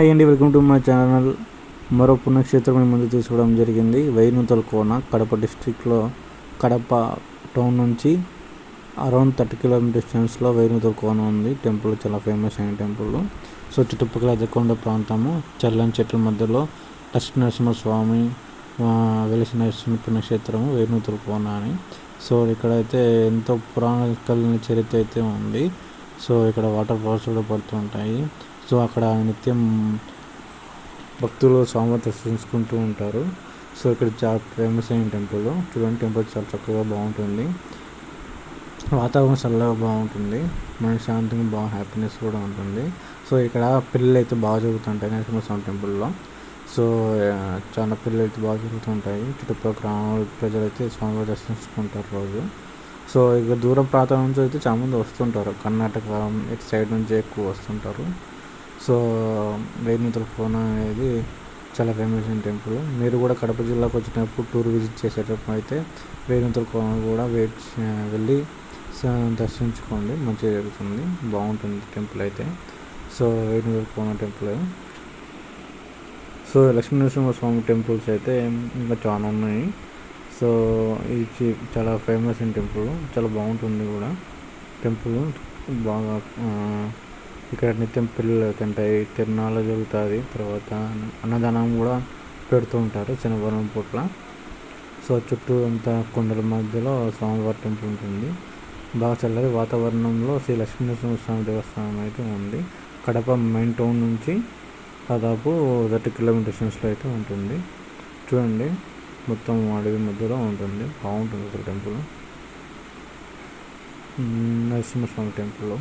Hi అండి, welcome to my channel. మరో పుణ్యక్షేత్రం ముందు తీసుకోవడం జరిగింది. వైనూతల కోన కడప డిస్ట్రిక్ట్లో కడప టౌన్ నుంచి అరౌండ్ 30 కిలోమీటర్ డిస్టెన్స్లో వైనూతల కోన ఉంది. టెంపుల్ చాలా ఫేమస్ అయిన టెంపుల్. సో చుట్టుపక్కల అద్దెకొండ ప్రాంతము, చల్లని చెట్ల మధ్యలో లక్ష్మీనరసింహస్వామి వెలిసిన పుణ్యక్షేత్రము వైనూతల కోన అని. సో ఇక్కడైతే ఎంతో పురాణ కలిగిన చరిత్ర అయితే ఉంది. సో ఇక్కడ వాటర్ ఫాల్స్ కూడా పడుతూ ఉంటాయి. సో అక్కడ నిత్యం భక్తులు స్వామి దర్శించుకుంటూ ఉంటారు. సో ఇక్కడ చాలా ఫేమస్ అయిన టెంపుల్. చూడండి, టెంపుల్ చాలా చక్కగా బాగుంటుంది. వాతావరణం చల్లగా బాగుంటుంది. మనకి శాంతంగా బాగా హ్యాపీనెస్ కూడా ఉంటుంది. సో ఇక్కడ పెళ్ళిళ్ళు అయితే బాగా జరుగుతుంటాయి నరసింహస్వామి టెంపుల్లో. సో చాలా పెళ్ళిళ్ళు అయితే బాగా జరుగుతుంటాయి. చుట్టుపక్కల గ్రామాల ప్రజలైతే స్వామి దర్శించుకుంటారు రోజు. సో ఇక దూర ప్రాంతాల నుంచి అయితే చాలామంది వస్తుంటారు. కర్ణాటక ఇటు సైడ్ నుంచి ఎక్కువ వస్తుంటారు. సో వైనూతల కోన అనేది చాలా ఫేమస్ అయిన టెంపుల్. మీరు కూడా కడప జిల్లాకు వచ్చినప్పుడు టూర్ విజిట్ చేసేటప్పుడు అయితే వైనూతల కోన కూడా వెళ్ళి దర్శించుకోండి, మంచిగా జరుగుతుంది, బాగుంటుంది టెంపుల్ అయితే. సో వైనూతల కోన టెంపుల్. సో లక్ష్మీనరసింహస్వామి టెంపుల్స్ అయితే ఇంకా చాలా ఉన్నాయి. సో ఇది చాలా ఫేమస్ అయిన టెంపుల్, చాలా బాగుంటుంది కూడా టెంపుల్. బాగా ఇక్కడ నిత్యం పెళ్ళిళ్ళు అవుతుంటాయి, తిరునాళ్ళు జరుగుతుంది. తర్వాత అన్నదానం కూడా పెడుతూ ఉంటారు శనివారం పూట్ల. సో చుట్టూ అంతా కొండల మధ్యలో స్వామివారి టెంపుల్ ఉంటుంది. బాగా చల్లటి వాతావరణంలో శ్రీ లక్ష్మీనరసింహస్వామి దేవస్థానం అయితే ఉంది. కడప మెయిన్ టౌన్ నుంచి దాదాపు 30 కిలోమీటర్ డిస్టెన్స్లో అయితే ఉంటుంది. చూడండి, మొత్తం అడవి మధ్యలో ఉంటుంది, బాగుంటుంది ఇక్కడ టెంపుల్, నరసింహస్వామి టెంపుల్.